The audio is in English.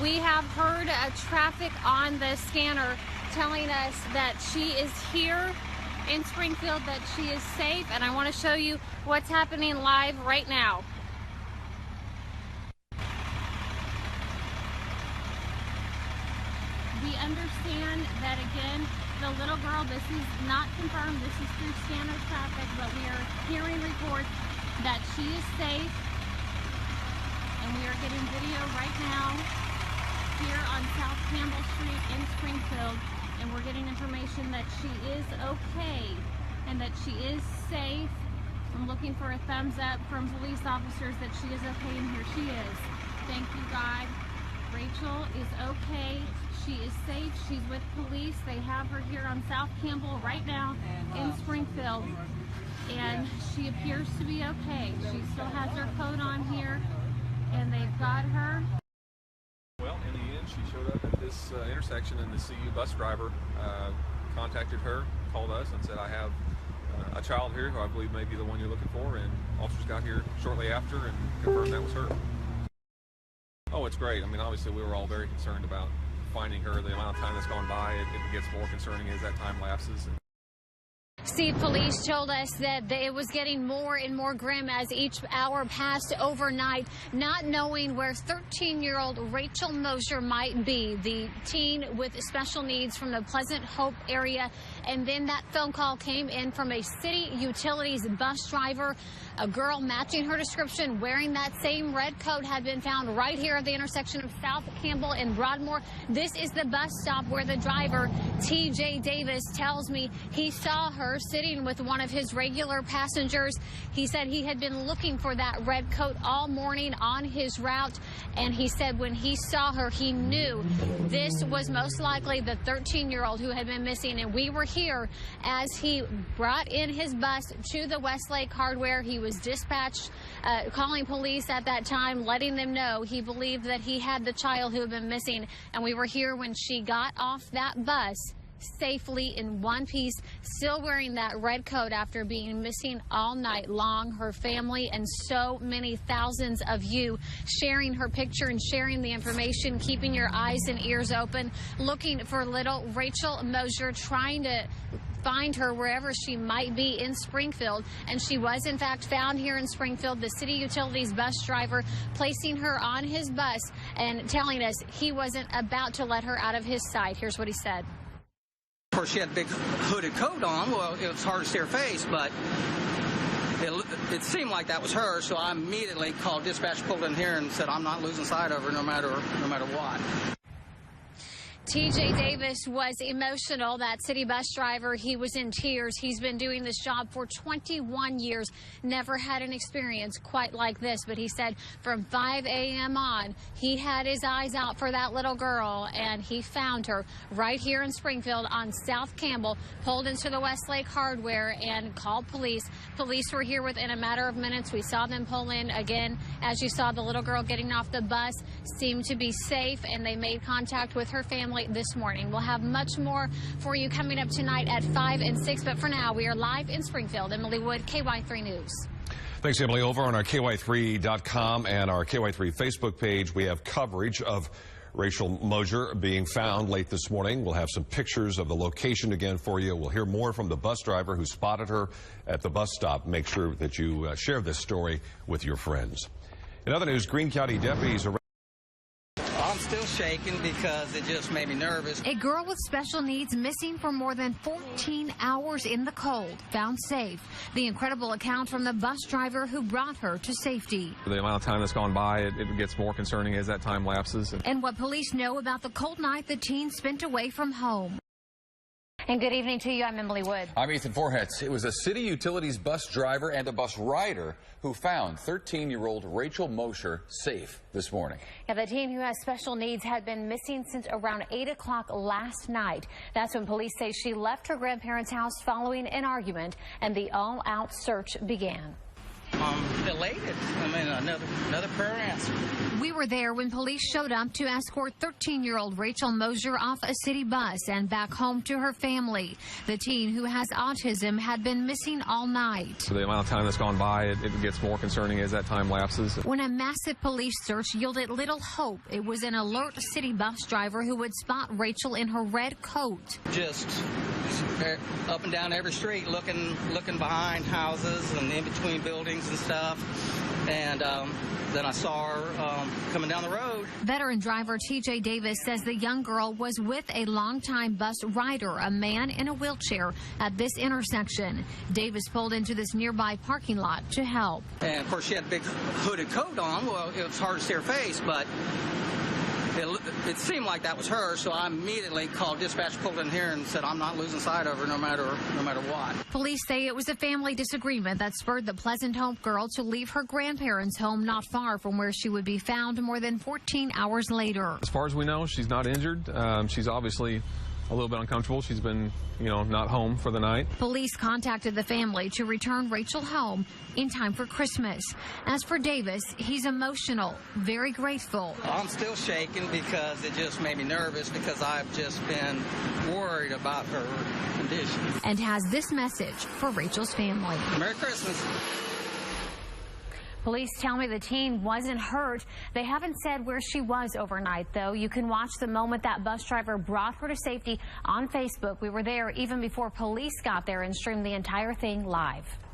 We have heard traffic on the scanner telling us that she is here in Springfield, that she is safe, and I want to show you what's happening live right now. We understand that, again, the little girl, this is not confirmed, this is through scanner traffic, but we are hearing reports that she is safe, and we are getting video right now here on South Campbell Street in Springfield, and we're getting information that she is okay and that she is safe. I'm looking for a thumbs up from police officers that she is okay, and here she is. Thank you, God. Rachel is okay. She is safe. She's with police. They have her here on South Campbell right now in Springfield, and she appears to be okay. She still has her coat on here, and they've got her. Well, in the end, she showed up at this intersection, and the CU bus driver contacted her, called us, and said, I have a child here who I believe may be the one you're looking for, and officers got here shortly after and confirmed that was her. Oh, it's great. I mean, obviously, we were all very concerned about finding her. The amount of time that's gone by, it gets more concerning as that time lapses. Steve, police told us that it was getting more and more grim as each hour passed overnight, not knowing where 13-year-old Rachel Mosier might be, the teen with special needs from the Pleasant Hope area. And then that phone call came in from a city utilities bus driver. A girl matching her description, wearing that same red coat, had been found right here at the intersection of South Campbell and Broadmoor. This is the bus stop where the driver, TJ Davis, tells me he saw her sitting with one of his regular passengers. He said he had been looking for that red coat all morning on his route, and he said when he saw her, he knew this was most likely the 13-year-old who had been missing. And we were here as he brought in his bus to the Westlake Hardware. He was dispatched, calling police at that time, letting them know he believed that he had the child who had been missing. And we were here when she got off that bus safely in one piece, still wearing that red coat after being missing all night long. Her family and so many thousands of you sharing her picture and sharing the information, keeping your eyes and ears open, looking for little Rachel Mosier, trying to find her wherever she might be in Springfield. And she was in fact found here in Springfield. The city utilities bus driver placing her on his bus and telling us he wasn't about to let her out of his sight. Here's what he said. Of course, she had a big hooded coat on. Well, it was hard to see her face, but it seemed like that was her. So I immediately called dispatch, pulled in here, and said, I'm not losing sight of her no matter what. TJ Davis was emotional, that city bus driver. He was in tears. He's been doing this job for 21 years, never had an experience quite like this. But he said from 5 a.m. on, he had his eyes out for that little girl, and he found her right here in Springfield on South Campbell, pulled into the Westlake Hardware and called police. Police were here within a matter of minutes. We saw them pull in again. As you saw, the little girl getting off the bus seemed to be safe, and they made contact with her family this morning. We'll have much more for you coming up tonight at 5 and 6, but for now, we are live in Springfield. Emily Wood, KY3 News. Thanks, Emily. Over on our KY3.com and our KY3 Facebook page, we have coverage of Rachel Mosier being found late this morning. We'll have some pictures of the location again for you. We'll hear more from the bus driver who spotted her at the bus stop. Make sure that you share this story with your friends. In other news, Greene County deputies are I'm still shaking because it just made me nervous. A girl with special needs missing for more than 14 hours in the cold, found safe. The incredible account from the bus driver who brought her to safety. The amount of time that's gone by, it gets more concerning as that time lapses. And what police know about the cold night the teen spent away from home. And good evening to you. I'm Emily Wood. I'm Ethan Forhetz. It was a city utilities bus driver and a bus rider who found 13-year-old Rachel Mosier safe this morning. Yeah, the teen who has special needs had been missing since around 8 o'clock last night. That's when police say she left her grandparents' house following an argument, and the all-out search began. I'm elated. I mean, another prayer answered. We were there when police showed up to escort 13-year-old Rachel Mosier off a city bus and back home to her family. The teen, who has autism, had been missing all night. The amount of time that's gone by, it gets more concerning as that time lapses. When a massive police search yielded little hope, it was an alert city bus driver who would spot Rachel in her red coat. Just up and down every street, looking behind houses and in between buildings and stuff. And then I saw her coming down the road. Veteran driver T.J. Davis says the young girl was with a longtime bus rider, a man in a wheelchair, at this intersection. Davis pulled into this nearby parking lot to help. And of course, she had a big hooded coat on. Well, it was hard to see her face, but it seemed like that was her, so I immediately called dispatch, pulled in here, and said I'm not losing sight of her no matter what. Police say it was a family disagreement that spurred the Pleasant Hope girl to leave her grandparents' home not far from where she would be found more than 14 hours later. As far as we know, she's not injured. She's obviously a little bit uncomfortable. She's been, not home for the night. Police contacted the family to return Rachel home in time for Christmas. As for Davis, he's emotional, very grateful. I'm still shaking because it just made me nervous because I've just been worried about her condition. And has this message for Rachel's family. Merry Christmas. Police tell me the teen wasn't hurt. They haven't said where she was overnight, though. You can watch the moment that bus driver brought her to safety on Facebook. We were there even before police got there and streamed the entire thing live.